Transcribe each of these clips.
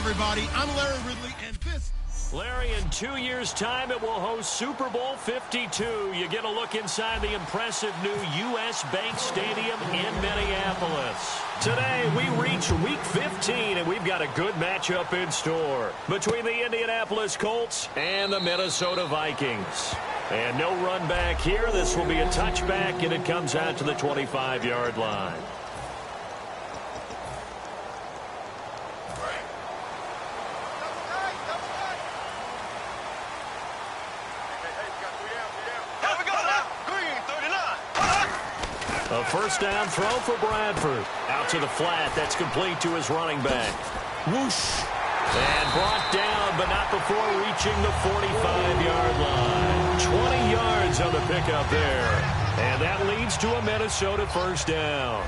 everybody. I'm Larry Ridley, and this... Larry, in 2 years' time, it will host Super Bowl 52. You get a look inside the impressive new U.S. Bank Stadium in Minneapolis. Today, we reach Week 15, and we've got a good matchup in store between the Indianapolis Colts and the Minnesota Vikings. And no run back here. This will be a touchback, and it comes out to the 25-yard line. A first down throw for Bradford. Out to the flat. That's complete to his running back. Whoosh. And brought down, but not before reaching the 45-yard line. 20 yards on the pickup there. And that leads to a Minnesota first down.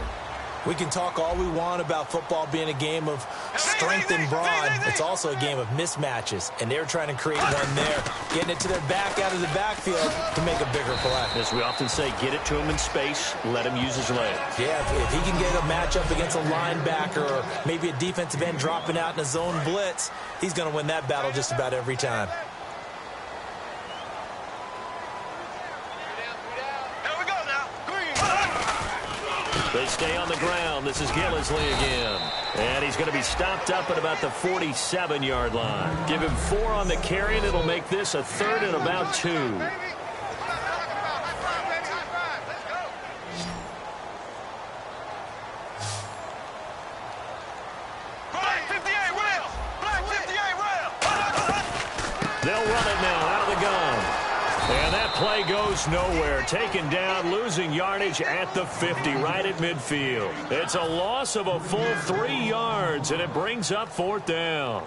We can talk all we want about football being a game of strength and brawn. It's also a game of mismatches, and they're trying to create one there, getting it to their back out of the backfield to make a bigger play. As we often say, get it to him in space, let him use his legs. Yeah, if he can get a matchup against a linebacker or maybe a defensive end dropping out in a zone blitz, he's going to win that battle just about every time. They stay on the ground. This is Gillisley again. And he's going to be stopped up at about the 47-yard line. Give him 4 on the carry, and it'll make this a third and about 2. They'll run it now out of the gun. And that play goes nowhere. Taken down, losing yardage at the 50, right at midfield. It's a loss of a full 3 yards, and it brings up fourth down.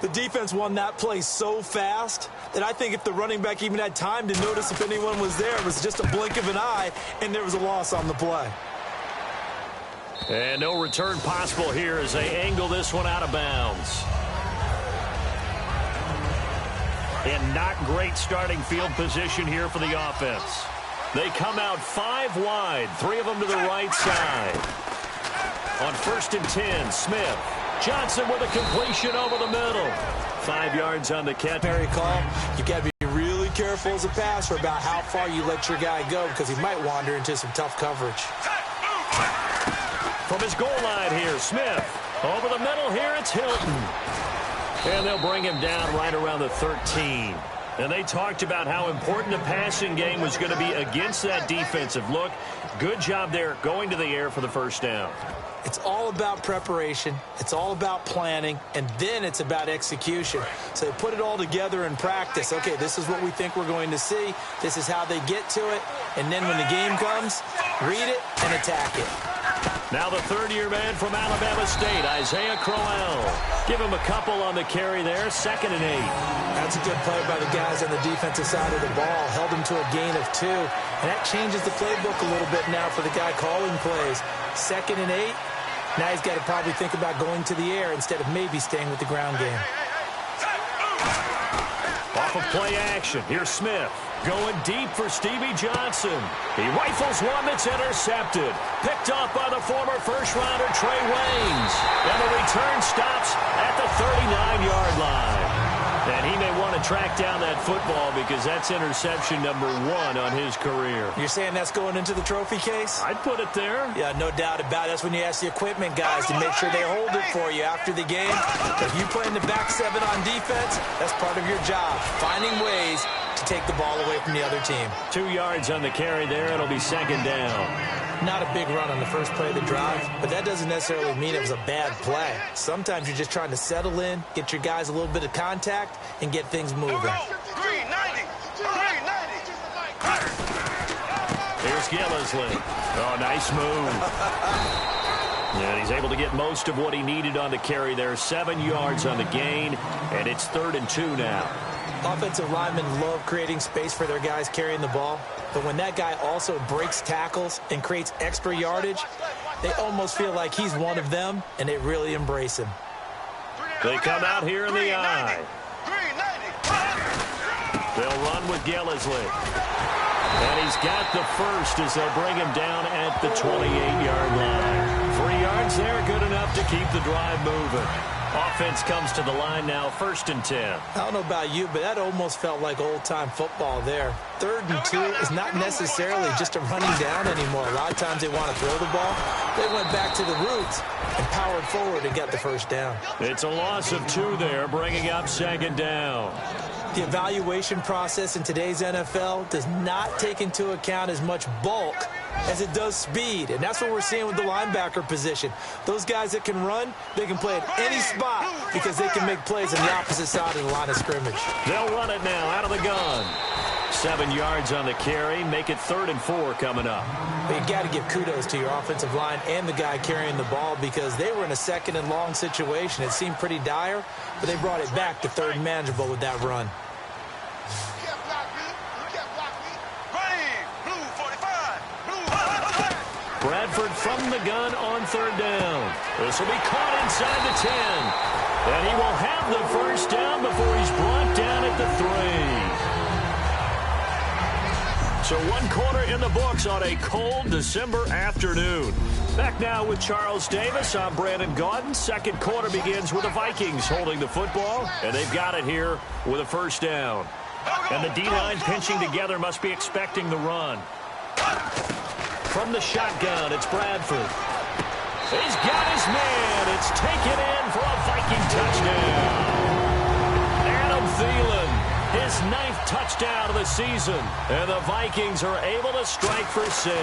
The defense won that play so fast that I think if the running back even had time to notice if anyone was there, it was just a blink of an eye, and there was a loss on the play. And no return possible here as they angle this one out of bounds. And not great starting field position here for the offense. They come out 5 wide, 3 of them to the right side. On 1st and 10, Smith. Johnson with a completion over the middle. 5 yards on the catch. Very call. You got to be really careful as a passer about how far you let your guy go because he might wander into some tough coverage. From his goal line here, Smith. Over the middle here, it's Hilton. And they'll bring him down right around the 13. And they talked about how important the passing game was going to be against that defensive look. Good job there going to the air for the first down. It's all about preparation. It's all about planning. And then it's about execution. So they put it all together in practice. Okay, this is what we think we're going to see. This is how they get to it. And then when the game comes, read it and attack it. Now the third-year man from Alabama State, Isaiah Crowell. Give him a couple on the carry there, 2nd and 8. That's a good play by the guys on the defensive side of the ball. Held him to a gain of 2. And that changes the playbook a little bit now for the guy calling plays. 2nd and 8. Now he's got to probably think about going to the air instead of maybe staying with the ground game. Off of play action, here's Smith. Going deep for Stevie Johnson. He rifles one that's intercepted. Picked off by the former first-rounder Trey Waynes. And the return stops at the 39-yard line. And he may want to track down that football because that's interception number 1 on his career. You're saying that's going into the trophy case? I'd put it there. Yeah, no doubt about it. That's when you ask the equipment guys to make sure they hold it for you after the game. If you play in the back 7 on defense, that's part of your job. Finding ways to take the ball away from the other team. 2 yards on the carry there. It'll be 2nd down. Not a big run on the first play of the drive, but that doesn't necessarily mean it was a bad play. Sometimes you're just trying to settle in, get your guys a little bit of contact, and get things moving. 390. Here's Gillisley. Oh, nice move. And he's able to get most of what he needed on the carry there. 7 yards on the gain, and it's 3rd and 2 now. Offensive linemen love creating space for their guys carrying the ball, but when that guy also breaks tackles and creates extra yardage, they almost feel like he's one of them, and they really embrace him. They come out here in the eye. 390. They'll run with Gillisley. And he's got the first as they'll bring him down at the 28-yard line. 3 yards there, good enough to keep the drive moving. Offense comes to the line now, 1st and 10. I don't know about you, but that almost felt like old-time football there. 3rd and 2 is not necessarily just a running down anymore. A lot of times they want to throw the ball. They went back to the roots and powered forward and got the 1st down. It's a loss of 2 there, bringing up 2nd down. The evaluation process in today's NFL does not take into account as much bulk as it does speed, and that's what we're seeing with the linebacker position. Those guys that can run, they can play at any spot because they can make plays on the opposite side of the line of scrimmage. They'll run it now out of the gun. 7 yards on the carry, make it 3rd and 4 coming up. But you got to give kudos to your offensive line and the guy carrying the ball because they were in a 2nd and long situation. It seemed pretty dire, but they brought it back to 3rd and manageable with that run. Bradford from the gun on 3rd down. This will be caught inside the 10. And he will have the 1st down before he's brought down at the 3. So 1 quarter in the books on a cold December afternoon. Back now with Charles Davis. I'm Brandon Gaudin. 2nd quarter begins with the Vikings holding the football. And they've got it here with a 1st down. And the D-line pinching together must be expecting the run. From the shotgun, it's Bradford. He's got his man. It's taken in for a Viking touchdown. Adam Thielen, his 9th touchdown of the season. And the Vikings are able to strike for 6.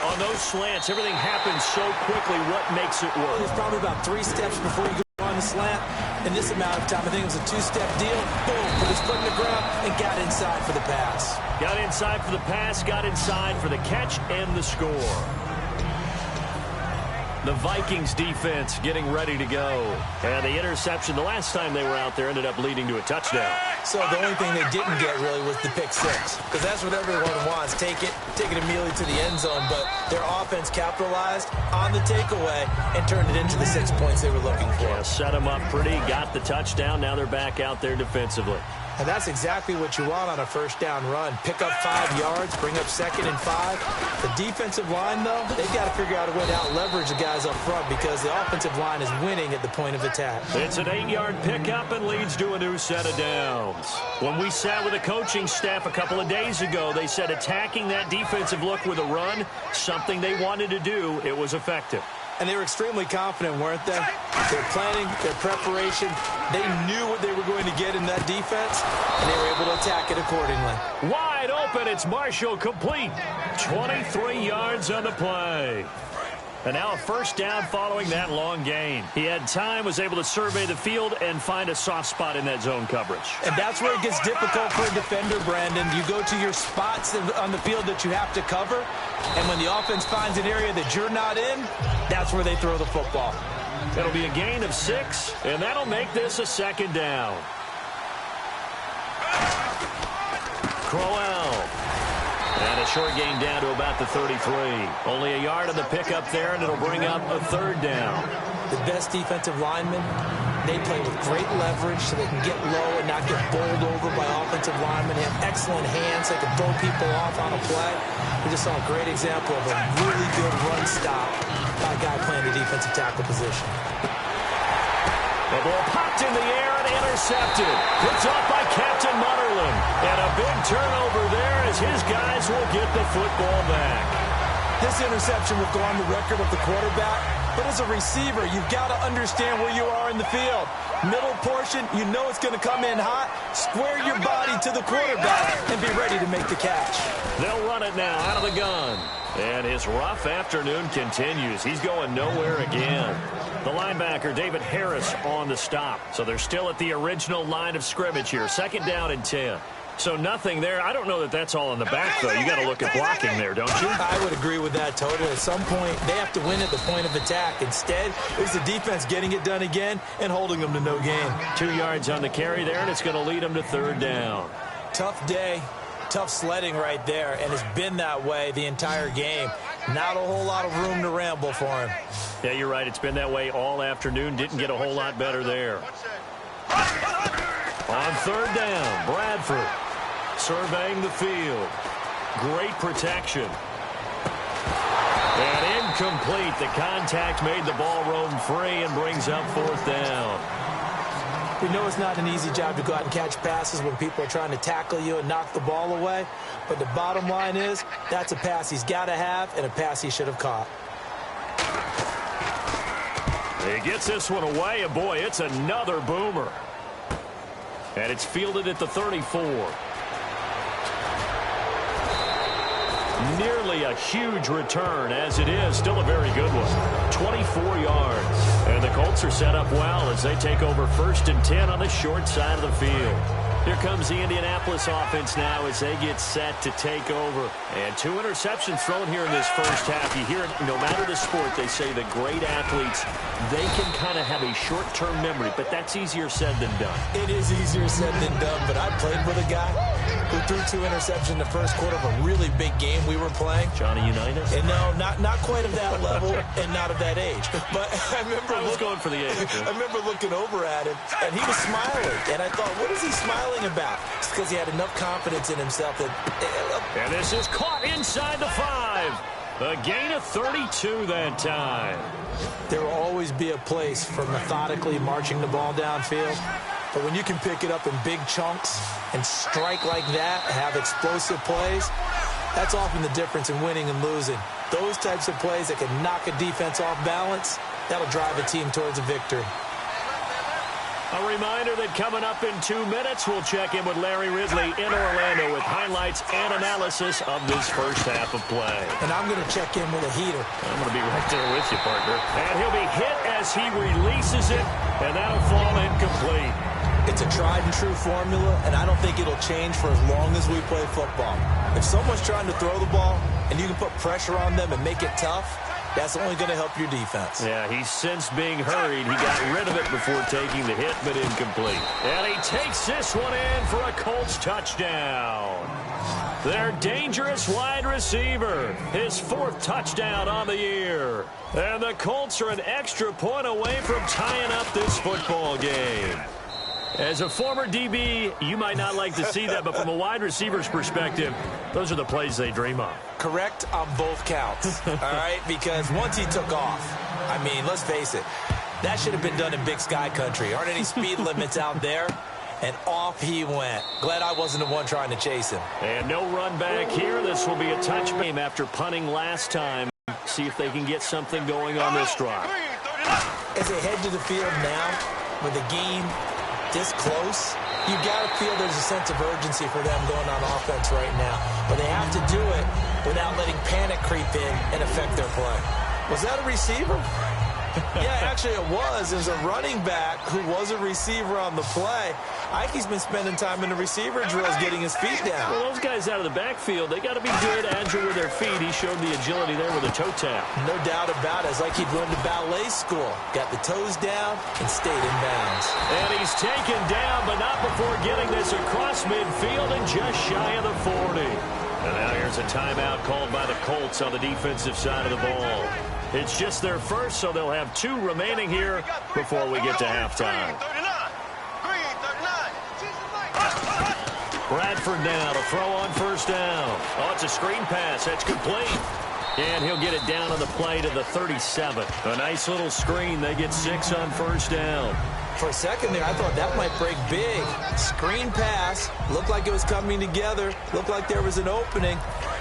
On those slants, everything happens so quickly. What makes it work? There's probably about 3 steps before you go on the slant. In this amount of time, I think it was a 2-step deal. Boom, put his foot in the ground and got inside for the pass. Got inside for the pass, got inside for the catch and the score. The Vikings defense getting ready to go. And the interception the last time they were out there ended up leading to a touchdown. So the only thing they didn't get really was the pick 6. Because that's what everyone wants. Take it immediately to the end zone. But their offense capitalized on the takeaway and turned it into the 6 points they were looking for. Yeah, set them up pretty, got the touchdown. Now they're back out there defensively. And that's exactly what you want on a 1st down run. Pick up 5 yards, bring up 2nd and 5. The defensive line, though, they've got to figure out a way to out-leverage the guys up front because the offensive line is winning at the point of attack. It's an 8-yard pickup and leads to a new set of downs. When we sat with the coaching staff a couple of days ago, they said attacking that defensive look with a run, something they wanted to do, it was effective. And they were extremely confident, weren't they? Their planning, their preparation, they knew what they were going to get in that defense, and they were able to attack it accordingly. Wide open, it's Marshall complete. 23 yards on the play. And now a 1st down following that long gain. He had time, was able to survey the field and find a soft spot in that zone coverage. And that's where it gets difficult for a defender, Brandon. You go to your spots on the field that you have to cover, and when the offense finds an area that you're not in, that's where they throw the football. It'll be a gain of 6, and that'll make this a 2nd down. Crowell. And a short gain down to about the 33. Only a yard on the pickup there, and it'll bring up a 3rd down. The best defensive linemen, they play with great leverage so they can get low and not get bowled over by offensive linemen. They have excellent hands. They can throw people off on a play. We just saw a great example of a really good run stop by a guy playing the defensive tackle position. The ball popped in the air and intercepted. Picked off by Captain Mutterland. And a big turnover there as his guys will get the football back. This interception will go on the record of the quarterback. But as a receiver, you've got to understand where you are in the field. Middle portion, you know it's going to come in hot. Square your body to the quarterback and be ready to make the catch. They'll run it now out of the gun. And his rough afternoon continues. He's going nowhere again. The linebacker, David Harris, on the stop. So they're still at the original line of scrimmage here. 2nd down and 10. So nothing there. I don't know that that's all in the back, though. You got to look at blocking there, don't you? I would agree with that totally. At some point, they have to win at the point of attack. Instead, it's the defense getting it done again and holding them to no gain. 2 yards on the carry there, and it's going to lead them to 3rd down. Tough day. Tough sledding right there, and it's been that way the entire game. Not a whole lot of room to ramble for him. Yeah, you're right. It's been that way all afternoon. Didn't get a whole lot better there. On 3rd down, Bradford surveying the field. Great protection. And in Incomplete. The contact made the ball roam free and brings up 4th down. We know it's not an easy job to go out and catch passes when people are trying to tackle you and knock the ball away. But the bottom line is that's a pass he's got to have and a pass he should have caught. He gets this one away, and boy, it's another boomer. And it's fielded at the 34. Nearly a huge return, as it is. Still a very good one. 24 yards. And the Colts are set up well as they take over 1st and 10 on the short side of the field. Here comes the Indianapolis offense now as they get set to take over. And 2 interceptions thrown here in this first half. You hear it, no matter the sport, they say the great athletes, they can kind of have a short-term memory, but that's easier said than done. It is easier said than done, but I played with a guy who threw 2 interceptions in the first quarter of a really big game we were playing. Johnny Unitas? And no, not quite of that level and not of that age. But I remember going for the age. I remember looking over at him, and he was smiling. And I thought, what is he smiling about? It's because he had enough confidence in himself that... And this is caught inside the 5. A gain of 32 that time. There will always be a place for methodically marching the ball downfield. But when you can pick it up in big chunks and strike like that, have explosive plays, that's often the difference in winning and losing. Those types of plays that can knock a defense off balance, that'll drive a team towards a victory. A reminder that coming up in 2 minutes, we'll check in with Larry Ridley in Orlando with highlights and analysis of this first half of play. And I'm going to check in with a heater. I'm going to be right there with you, partner. And he'll be hit as he releases it, and that'll fall incomplete. It's a tried-and-true formula, and I don't think it'll change for as long as we play football. If someone's trying to throw the ball and you can put pressure on them and make it tough, that's only going to help your defense. Yeah, he's since being hurried. He got rid of it before taking the hit, but incomplete. And he takes this one in for a Colts touchdown. Their dangerous wide receiver, his 4th touchdown on the year. And the Colts are an extra point away from tying up this football game. As a former DB, you might not like to see that, but from a wide receiver's perspective, those are the plays they dream of. Correct on both counts, all right? Because once he took off, I mean, let's face it, that should have been done in Big Sky Country. Aren't any speed limits out there? And off he went. Glad I wasn't the one trying to chase him. And no run back here. This will be a touch game after punting last time. See if they can get something going on this drive. As they head to the field now, with the game this close, you got to feel there's a sense of urgency for them going on offense right now. But they have to do it without letting panic creep in and affect their play. Was that a receiver? Yeah, actually it was. There's a running back who was a receiver on the play. Ike's been spending time in the receiver drills getting his feet down. Well, those guys out of the backfield, they got to be good, agile with their feet. He showed the agility there with a toe tap. No doubt about it. It's like he'd run to ballet school. Got the toes down and stayed in bounds. And he's taken down, but not before getting this across midfield and just shy of the 40. And now here's a timeout called by the Colts on the defensive side of the ball. It's just their first, so they'll have 2 remaining here before we get to halftime. Bradford now to throw on first down. Oh, it's a screen pass. That's complete. And he'll get it down on the play to the 37. A nice little screen. They get 6 on first down. For a second there, I thought that might break big. Screen pass. Looked like it was coming together. Looked like there was an opening.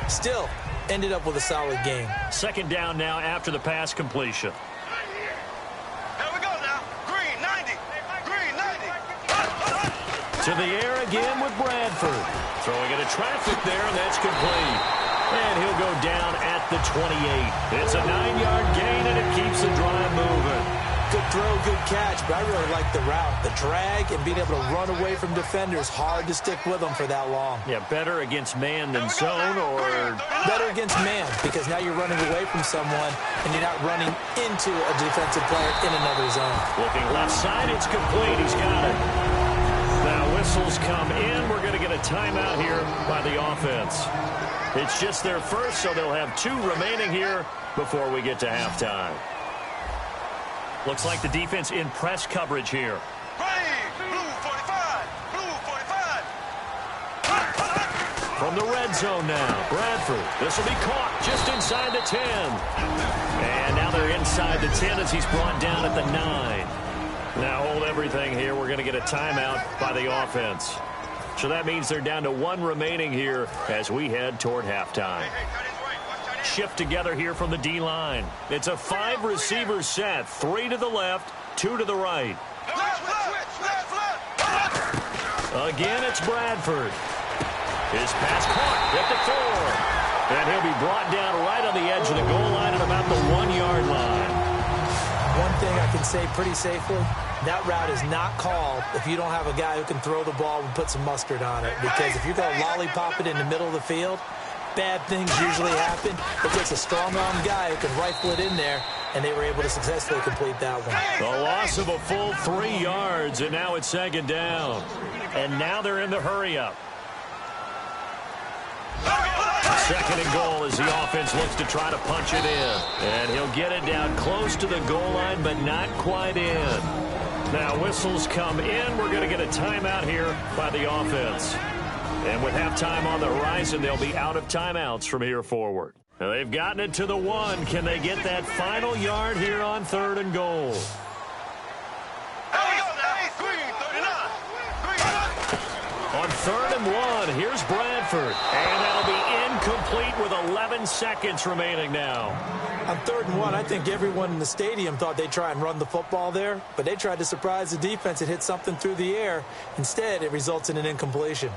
Still, ended up with a solid game. Second down now after the pass completion. Here we go now. Green, 90. Green, 90. To the air again with Bradford. Throwing into traffic there, and that's complete. And he'll go down at the 28. It's a 9-yard gain, and it keeps the drive moving. Good throw, good catch, but I really like the route. The drag and being able to run away from defenders, hard to stick with them for that long. Yeah, better against man than zone, or better against man, because now you're running away from someone and you're not running into a defensive player in another zone. Looking left side, it's complete. He's got it. Now whistles come in. We're going to get a timeout here by the offense. It's just their first, so they'll have 2 remaining here before we get to halftime. Looks like the defense in press coverage here. Blue 45. Blue 45. From From the red zone now, Bradford. This will be caught just inside the 10. And now they're inside the 10 as he's brought down at the 9. Now hold everything here. We're going to get a timeout by the offense. So that means they're down to 1 remaining here as we head toward halftime. Shift together here from the D-line. It's a 5-receiver set. 3 to the left, 2 to the right. Again, it's Bradford. His pass caught at the 4. And he'll be brought down right on the edge of the goal line at about the 1-yard line. One thing I can say pretty safely, that route is not called if you don't have a guy who can throw the ball and put some mustard on it. Because if you're going to lollipop it in the middle of the field, bad things usually happen. It takes a strong-armed guy who can rifle it in there, and they were able to successfully complete that one. The loss of a full 3 yards, and now it's second down. And now they're in the hurry-up. Second and goal as the offense looks to try to punch it in. And he'll get it down close to the goal line, but not quite in. Now whistles come in. We're going to get a timeout here by the offense. And with halftime on the horizon, they'll be out of timeouts from here forward. Now they've gotten it to the 1. Can they get that final yard here on 3rd and goal? On 3rd and 1, here's Bradford. And that'll be incomplete with 11 seconds remaining now. On 3rd and 1, I think everyone in the stadium thought they'd try and run the football there, but they tried to surprise the defense and hit something through the air. Instead, it results in an incompletion.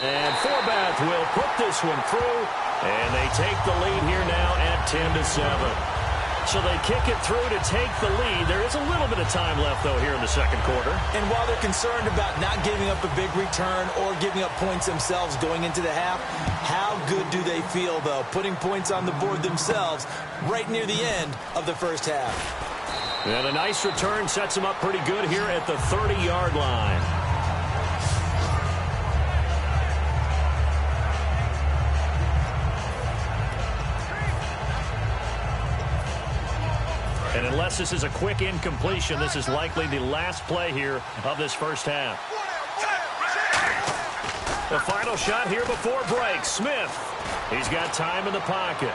And Forbath will put this one through, and they take the lead here now at 10-7. So they kick it through to take the lead. There is a little bit of time left, though, here in the second quarter. And while they're concerned about not giving up a big return or giving up points themselves going into the half, how good do they feel, though, putting points on the board themselves right near the end of the first half? And a nice return sets them up pretty good here at the 30-yard line. And unless this is a quick incompletion, this is likely the last play here of this first half. The final shot here before break. Smith. He's got time in the pocket.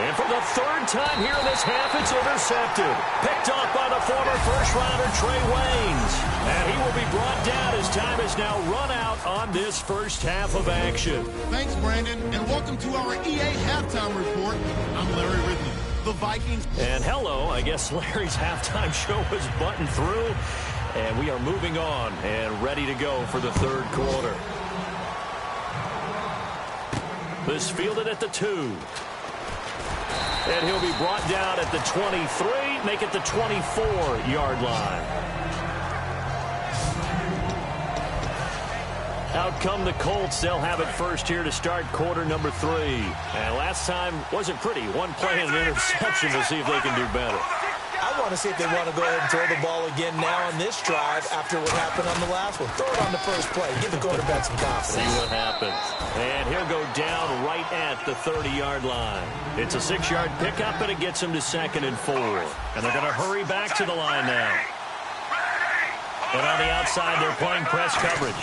And for the 3rd time here in this half, it's intercepted. Picked off by the former first-rounder Trey Waynes. And he will be brought down as time is now run out on this first half of action. Thanks, Brandon, and welcome to our EA Halftime Report. I'm Larry Ridley. The Vikings. And hello, I guess Larry's halftime show was buttoned through. And we are moving on and ready to go for the 3rd quarter. This fielded at the 2. And he'll be brought down at the 23, make it the 24-yard line. Out come the Colts. They'll have it first here to start quarter number 3. And last time wasn't pretty. One play and an interception. We'll see if they can do better. I want to see if they want to go ahead and throw the ball again now on this drive after what happened on the last one. Throw it on the first play. Give the quarterback some confidence. See what happens. And he'll go down right at the 30-yard line. It's a 6-yard pickup, and it gets him to 2nd and 4. And they're going to hurry back to the line now. And on the outside, they're playing press coverage.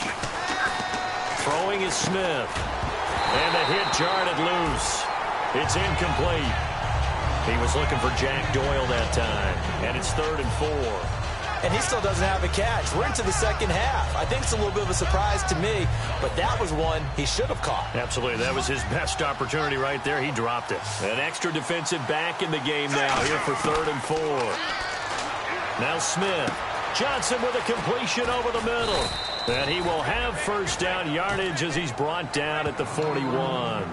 Throwing is Smith. And the hit jarred it loose. It's incomplete. He was looking for Jack Doyle that time. And it's 3rd and 4. And he still doesn't have a catch. We're into the second half. I think it's a little bit of a surprise to me, but that was one he should have caught. Absolutely. That was his best opportunity right there. He dropped it. An extra defensive back in the game now here for 3rd and 4. Now Smith. Johnson with a completion over the middle. And he will have first down yardage as he's brought down at the 41.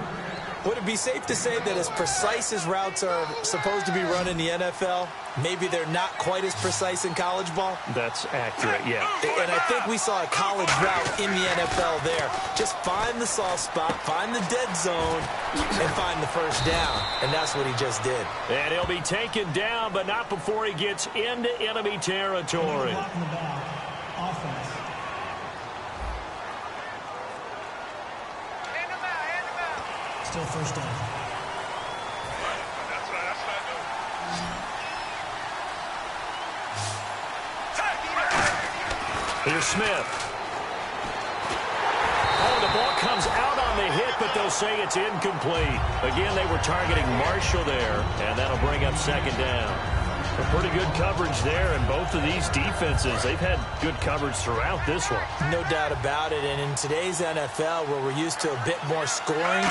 Would it be safe to say that as precise as routes are supposed to be run in the NFL, maybe they're not quite as precise in college ball? That's accurate, yeah. And I think we saw a college route in the NFL there. Just find the soft spot, find the dead zone, and find the first down. And that's what he just did. And he'll be taken down, but not before he gets into enemy territory. Still first down. Here's Smith. Oh, the ball comes out on the hit, but they'll say it's incomplete. Again, they were targeting Marshall there, and that'll bring up second down. A pretty good coverage there, and both of these defenses, they've had good coverage throughout this one. No doubt about it, and in today's NFL, where we're used to a bit more scoring,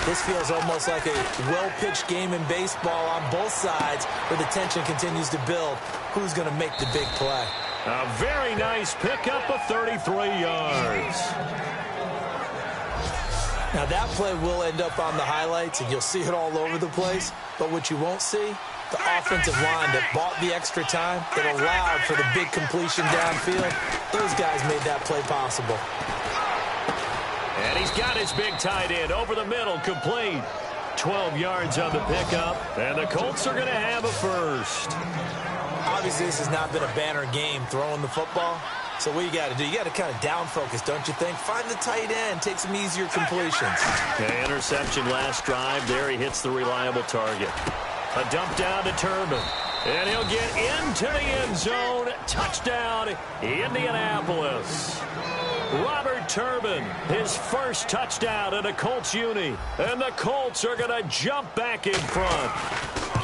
this feels almost like a well-pitched game in baseball on both sides, where the tension continues to build. Who's going to make the big play? A very nice pickup of 33 yards. Now, that play will end up on the highlights, and you'll see it all over the place. But what you won't see, the offensive line that bought the extra time, that allowed for the big completion downfield, those guys made that play possible. And he's got his big tight end over the middle, complete. 12 yards on the pickup, and the Colts are going to have a first. Obviously, this has not been a banner game throwing the football. So what you got to do, you got to kind of down focus, don't you think? Find the tight end, take some easier completions. Okay, interception last drive. There he hits the reliable target. A dump down to Turbin. And he'll get into the end zone. Touchdown, Indianapolis. Robert Turbin, his first touchdown in a Colts uni. And the Colts are going to jump back in front.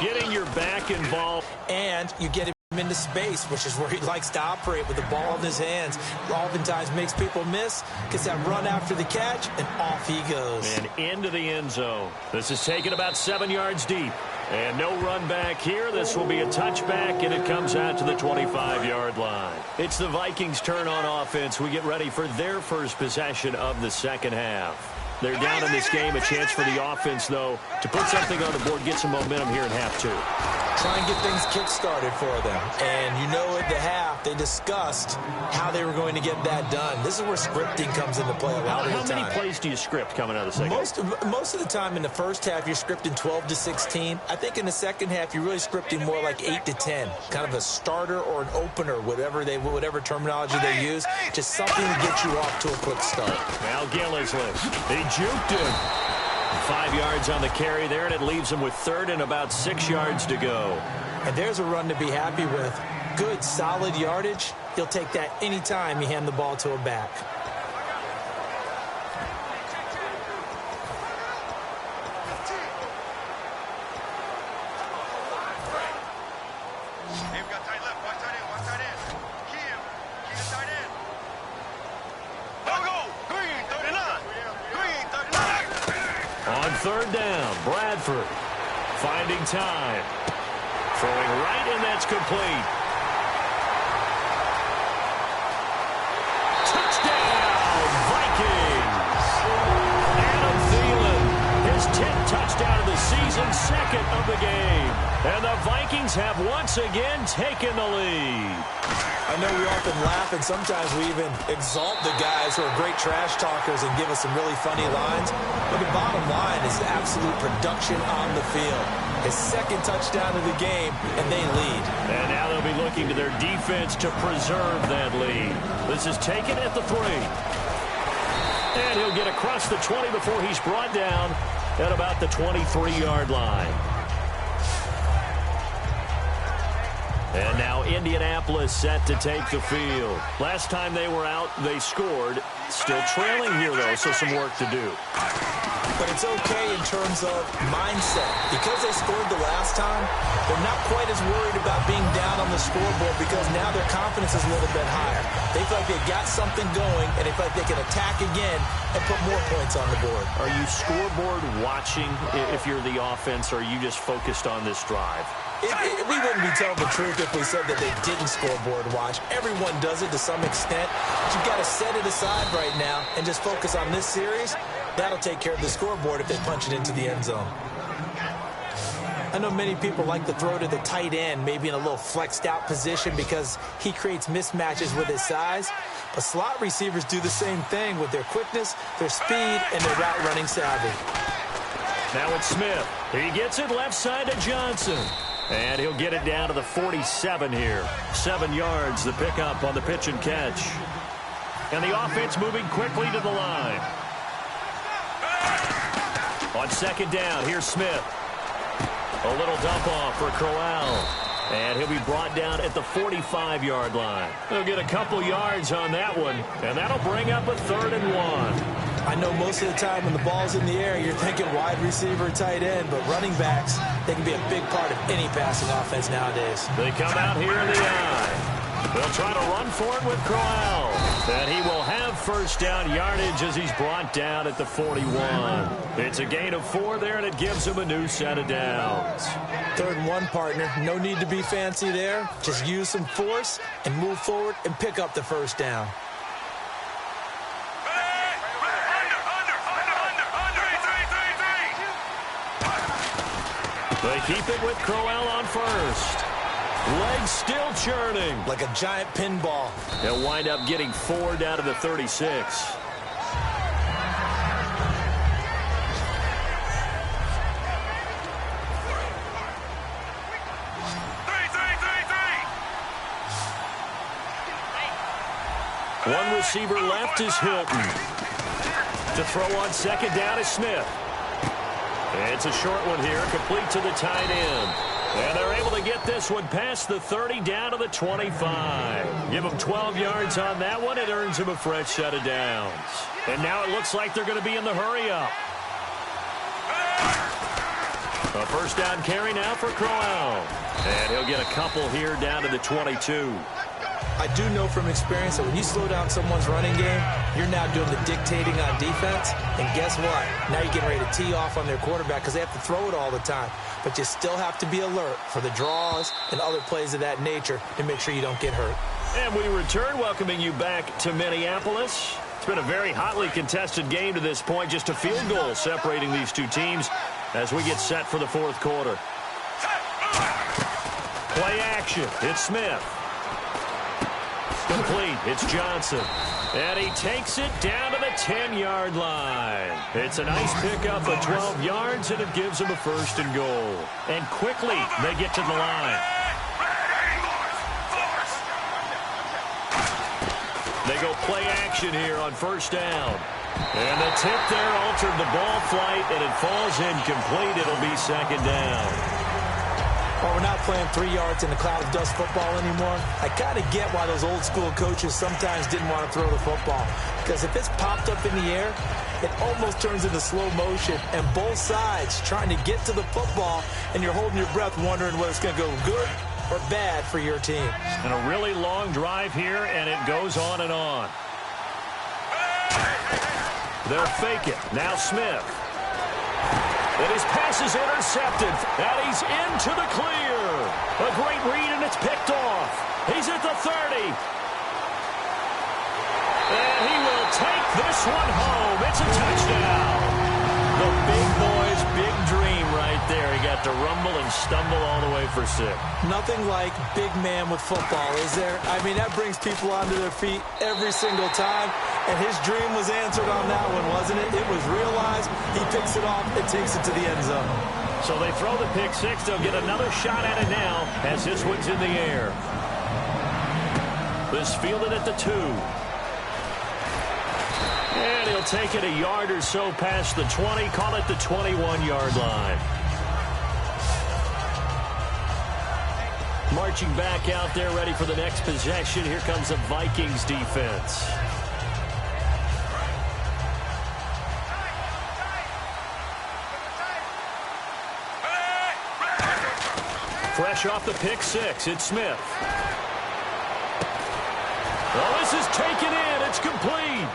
Getting your back involved. And you get him into space, which is where he likes to operate with the ball in his hands. Oftentimes makes people miss, gets that run after the catch, and off he goes. And into the end zone. This is taken about 7 yards deep. And no run back here. This will be a touchback, and it comes out to the 25-yard line. It's the Vikings' turn on offense. We get ready for their first possession of the second half. They're down in this game. A chance for the offense, though, to put something on the board, get some momentum here in half two. Try and get things kick-started for them. And you know at the half, they discussed how they were going to get that done. This is where scripting comes into play a lot of the time. How many plays do you script coming out of the second half? Most of the time in the first half, you're scripting 12 to 16. I think in the second half, you're really scripting more like 8 to 10. Kind of a starter or an opener, whatever terminology they use. Just something to get you off to a quick start. Now Gillislee. He juked him. 5 yards on the carry there, and it leaves him with third and about 6 yards to go. And there's a run to be happy with. Good, solid yardage. He'll take that anytime you hand the ball to a back. Hey, we got tight left. Watch tight end. Watch tight end. Key him. Key the tight end. Go! Green, 39. Green, 39. On third down, Bradford finding time. Throwing right, and that's complete. Touchdown, Vikings! Adam Thielen, his 10th touchdown of the season, second of the game. And the Vikings have once again taken the lead. I know we often laugh, and sometimes we even exalt the guys who are great trash talkers and give us some really funny lines. But the bottom line is absolute production on the field. His second touchdown of the game, and they lead. And now they'll be looking to their defense to preserve that lead. This is taken at the 3. And he'll get across the 20 before he's brought down at about the 23-yard line. And now Indianapolis set to take the field. Last time they were out, they scored. Still trailing here, though, so some work to do. But it's okay in terms of mindset. Because they scored the last time, they're not quite as worried about being down on the scoreboard because now their confidence is a little bit higher. They feel like they've got something going, and they feel like they can attack again and put more points on the board. Are you scoreboard watching if you're the offense, or are you just focused on this drive? We wouldn't be telling the truth if we said that they didn't scoreboard watch. Everyone does it to some extent. But you've got to set it aside right now and just focus on this series. That'll take care of the scoreboard if they punch it into the end zone. I know many people like to throw to the tight end, maybe in a little flexed out position because he creates mismatches with his size. But slot receivers do the same thing with their quickness, their speed, and their route running savvy. Now it's Smith. He gets it left side to Johnson. And he'll get it down to the 47 here. 7 yards, the pickup on the pitch and catch. And the offense moving quickly to the line. On second down, here's Smith. A little dump off for Crowell. And he'll be brought down at the 45-yard line. He'll get a couple yards on that one, and that'll bring up a 3rd and 1. I know most of the time when the ball's in the air, you're thinking wide receiver, tight end, but running backs, they can be a big part of any passing offense nowadays. They come out here in the eye. They'll try to run for it with Crowell. And he will have first down yardage as he's brought down at the 41. It's a gain of 4 there, and it gives him a new set of downs. 3rd and 1, partner. No need to be fancy there. Just use some force and move forward and pick up the first down. They keep it with Crowell on first. Legs still churning. Like a giant pinball. They'll wind up getting 4 down to the 36. One receiver left is Hilton. To throw on 2nd down is Smith. It's a short one here, complete to the tight end. And they're able to get this one past the 30 down to the 25. Give them 12 yards on that one. It earns them a fresh set of downs. And now it looks like they're going to be in the hurry-up. A first down carry now for Crowell. And he'll get a couple here down to the 22. I do know from experience that when you slow down someone's running game, you're now doing the dictating on defense. And guess what? Now you're getting ready to tee off on their quarterback because they have to throw it all the time. But you still have to be alert for the draws and other plays of that nature to make sure you don't get hurt. And we return, welcoming you back to Minneapolis. It's been a very hotly contested game to this point. Just a field goal separating these two teams as we get set for the 4th quarter. Play action. It's Smith. Complete. It's Johnson. And he takes it down to the 10-yard line. It's a nice pickup of 12 yards, and it gives him a 1st and goal. And quickly, they get to the line. They go play action here on 1st down. And the tip there altered the ball flight, and it falls incomplete. It'll be 2nd down. Well, we're not playing 3 yards in the cloud of dust football anymore. I kind of get why those old school coaches sometimes didn't want to throw the football. Because if it's popped up in the air, it almost turns into slow motion. And both sides trying to get to the football, and you're holding your breath wondering whether it's going to go good or bad for your team. And a really long drive here, and it goes on and on. They'll fake it. Now Smith. And his pass is intercepted, and he's into the clear. A great read, and it's picked off. He's at the 30. And he will take this one home. It's a touchdown. The big boy's big dream right there. He got to rumble and stumble all the way for 6. Nothing like big man with football, is there? I mean, that brings people onto their feet every single time. And his dream was answered on that one, wasn't it? It was realized. He picks it off and takes it to the end zone. So they throw the pick 6. They'll get another shot at it now as this one's in the air. This fielded at the 2. And he'll take it a yard or so past the 20. Call it the 21-yard line. Marching back out there, ready for the next possession. Here comes the Vikings defense. Fresh off the pick 6, it's Smith. Oh, this is taken in. It's complete.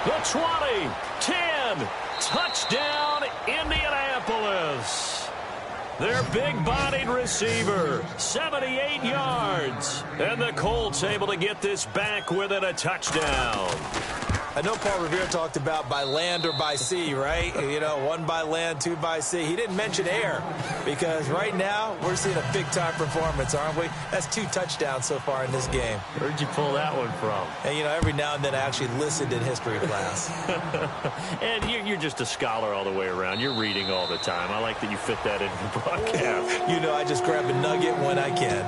The 20, 10, touchdown, Indianapolis. Their big-bodied receiver, 78 yards. And the Colts able to get this back within a touchdown. I know Paul Revere talked about by land or by sea, right? You know, 1 by land, 2 by sea. He didn't mention air because right now we're seeing a big-time performance, aren't we? That's 2 touchdowns so far in this game. Where'd you pull that one from? And, you know, every now and then I actually listened in history class. And you're just a scholar all the way around. You're reading all the time. I like that you fit that in the broadcast. You know, I just grab a nugget when I can.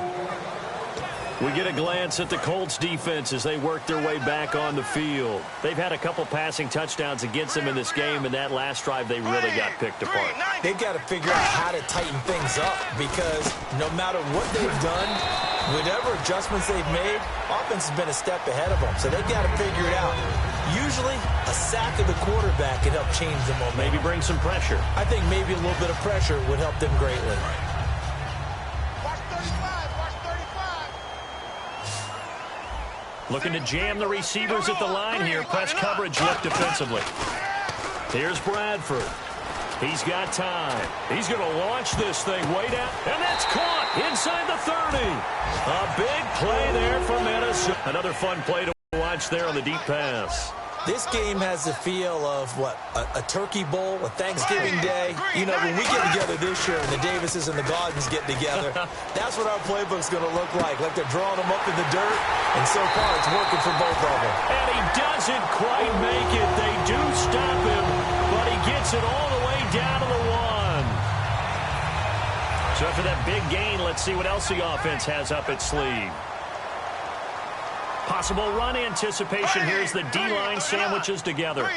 We get a glance at the Colts defense as they work their way back on the field. They've had a couple passing touchdowns against them in this game, and that last drive they really got picked apart. They've got to figure out how to tighten things up because no matter what they've done, whatever adjustments they've made, offense has been a step ahead of them. So they've got to figure it out. Usually, a sack of the quarterback can help change the momentum. Maybe bring some pressure. I think maybe a little bit of pressure would help them greatly. Looking to jam the receivers at the line here. Press coverage look defensively. Here's Bradford. He's got time. He's going to launch this thing way down. And that's caught inside the 30. A big play there for Minnesota. Another fun play to watch there on the deep pass. This game has the feel of, a turkey bowl, a Thanksgiving day. You know, when we get together this year and the Davises and the Gaudens get together, that's what our playbook's going to look like. Like they're drawing them up in the dirt, and so far it's working for both of them. And he doesn't quite make it. They do stop him, but he gets it all the way down to the 1. So after that big gain, let's see what else the offense has up its sleeve. Possible run anticipation. Here's the D-line sandwiches together.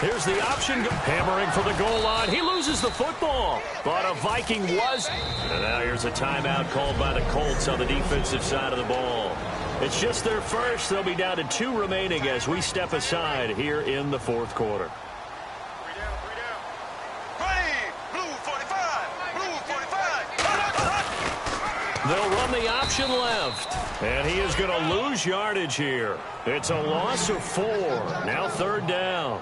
Here's the option. Hammering for the goal line. He loses the football. But a Viking was. And now here's a timeout called by the Colts on the defensive side of the ball. It's just their first. They'll be down to 2 remaining as we step aside here in the fourth quarter. They'll run the option left. And he is going to lose yardage here. It's a loss of 4. Now 3rd down.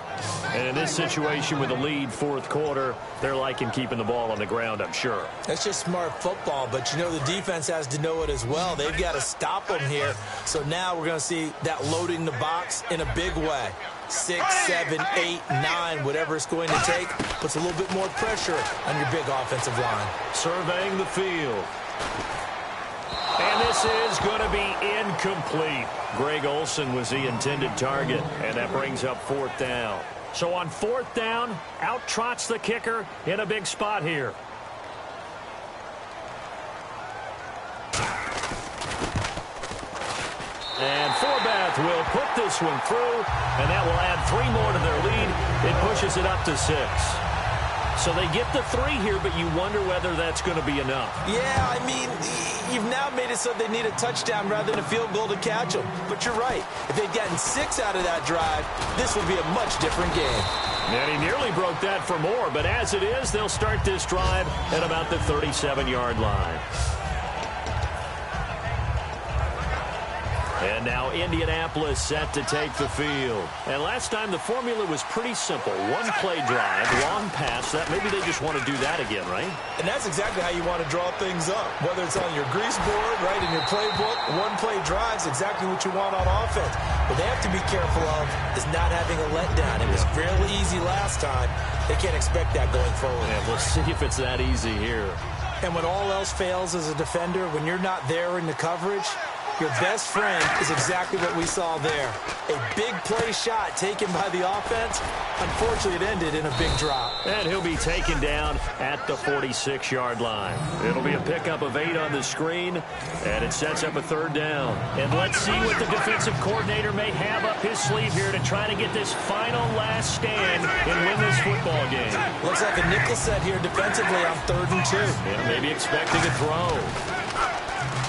And in this situation with a lead fourth quarter, they're liking keeping the ball on the ground, I'm sure. That's just smart football, but you know the defense has to know it as well. They've got to stop them here. So now we're going to see that loading the box in a big way. 6, 7, 8, 9, whatever it's going to take, puts a little bit more pressure on your big offensive line. Surveying the field. And this is going to be incomplete. Greg Olsen was the intended target, and that brings up 4th down. So on 4th down, out trots the kicker in a big spot here. And Forbath will put this one through, and that will add 3 more to their lead. It pushes it up to 6. So they get the 3 here, but you wonder whether that's going to be enough. Yeah, I mean, you've now made it so they need a touchdown rather than a field goal to catch them. But you're right. If they'd gotten 6 out of that drive, this would be a much different game. And he nearly broke that for more, but as it is, they'll start this drive at about the 37-yard line. And now Indianapolis set to take the field. And last time the formula was pretty simple. 1 play drive, long pass. That maybe they just want to do that again, right? And that's exactly how you want to draw things up. Whether it's on your grease board, right, in your playbook, 1 play drive is exactly what you want on offense. What they have to be careful of is not having a letdown. It was fairly easy last time. They can't expect that going forward. Yeah, we'll see if it's that easy here. And when all else fails as a defender, when you're not there in the coverage, your best friend is exactly what we saw there. A big play shot taken by the offense. Unfortunately, it ended in a big drop. And he'll be taken down at the 46-yard line. It'll be a pickup of 8 on the screen, and it sets up a 3rd down. And let's see what the defensive coordinator may have up his sleeve here to try to get this final last stand and win this football game. Looks like a nickel set here defensively on 3rd and 2. Yeah, maybe expecting a throw.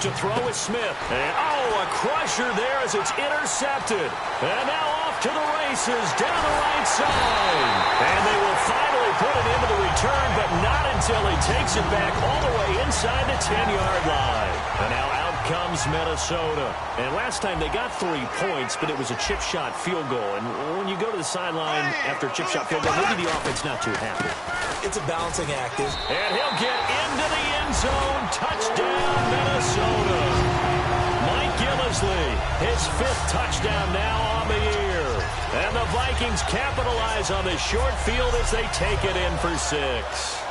To throw is Smith. And, a crusher there as it's intercepted. And now off to the races down the right side. And they will finally put it into the return, but not until he takes it back all the way inside the 10-yard line. And now out comes Minnesota. And last time they got 3 points, but it was a chip shot field goal. And when you go to the sideline after a chip shot field goal, maybe the offense not too happy. It's a balancing act. And he'll get into the end zone. Touchdown, Minnesota. Mike Gillislee, his 5th touchdown now on the year. And the Vikings capitalize on the short field as they take it in for 6.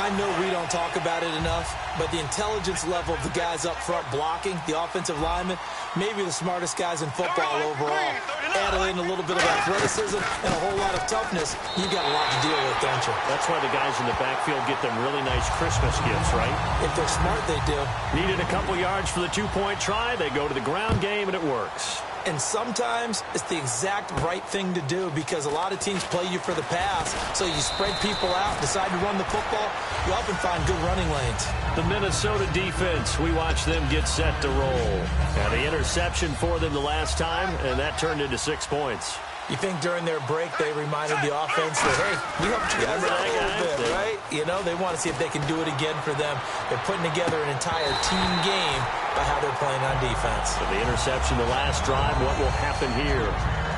I know we don't talk about it enough, but the intelligence level of the guys up front blocking, the offensive linemen, maybe the smartest guys in football overall. Add in a little bit of athleticism and a whole lot of toughness, you've got a lot to deal with, don't pressure. That's why the guys in the backfield get them really nice Christmas gifts, right? If they're smart, they do. Needed a couple yards for the two-point try. They go to the ground game, and it works. And sometimes it's the exact right thing to do because a lot of teams play you for the pass. So you spread people out, decide to run the football. You often find good running lanes. The Minnesota defense, we watch them get set to roll. Now the interception for them the last time, and that turned into 6 points. You think during their break they reminded the offense that, hey, we helped you guys out a little bit, right? You know, they want to see if they can do it again for them. They're putting together an entire team game by how they're playing on defense. So the interception the last drive, what will happen here?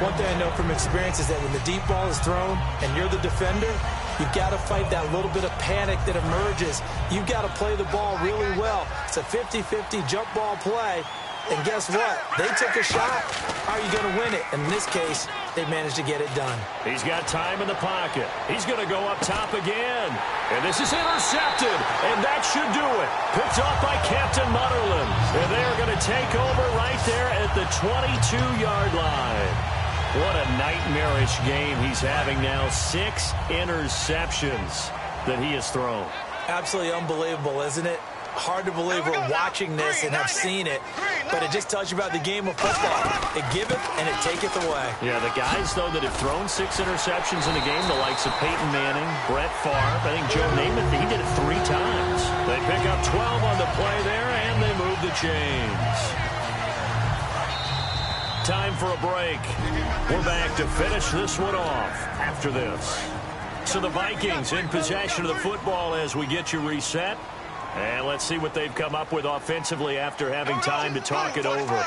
One thing I know from experience is that when the deep ball is thrown and you're the defender, you've got to fight that little bit of panic that emerges. You've got to play the ball really well. It's a 50-50 jump ball play. And guess what? They took a shot. How are you going to win it? And in this case, they managed to get it done. He's got time in the pocket. He's going to go up top again. And this is intercepted. And that should do it. Picked off by Captain Mutterland. And they are going to take over right there at the 22-yard line. What a nightmarish game he's having now. 6 interceptions that he has thrown. Absolutely unbelievable, isn't it? Hard to believe we're watching this and have seen it, but it just tells you about the game of football. It giveth and it taketh away. Yeah, the guys, though, that have thrown 6 interceptions in a game, the likes of Peyton Manning, Brett Favre, I think Joe Namath, he did it 3 times. They pick up 12 on the play there, and they move the chains. Time for a break. We're back to finish this one off after this. So the Vikings in possession of the football as we get you reset. And let's see what they've come up with offensively after having time to talk it over.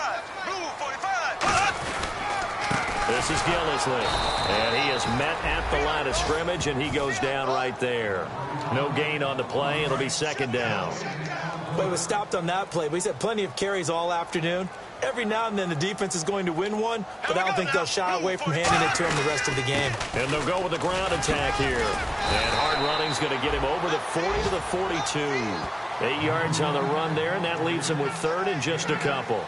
This is Gillisley. And he is met at the line of scrimmage, and he goes down right there. No gain on the play. It'll be 2nd down. Well, he was stopped on that play, but he's had plenty of carries all afternoon. Every now and then the defense is going to win one, but I don't think they'll shy away from handing it to him the rest of the game. And they'll go with the ground attack here. And hard running's going to get him over the 40 to the 42. 8 yards on the run there, and that leaves him with 3rd and just a couple.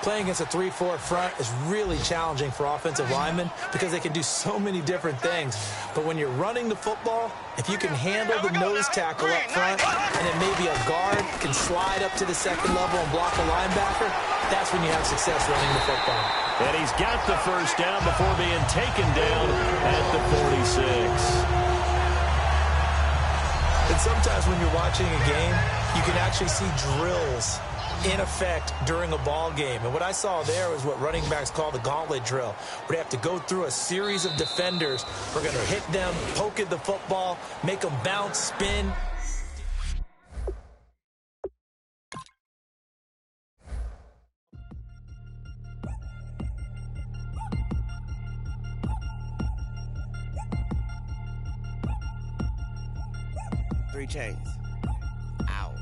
Playing against a 3-4 front is really challenging for offensive linemen because they can do so many different things. But when you're running the football, if you can handle the nose tackle up front and then maybe a guard can slide up to the 2nd level and block a linebacker, that's when you have success running the football. And he's got the 1st down before being taken down at the 46. And sometimes when you're watching a game, you can actually see drills in effect during a ball game. And what I saw there was what running backs call the gauntlet drill, where they have to go through a series of defenders. We're going to hit them, poke at the football, make them bounce, spin. Three chains. Ow.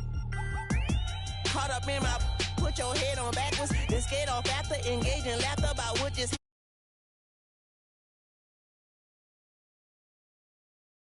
Caught up in my, put your head on backwards, then skate off after engaging laughter about what just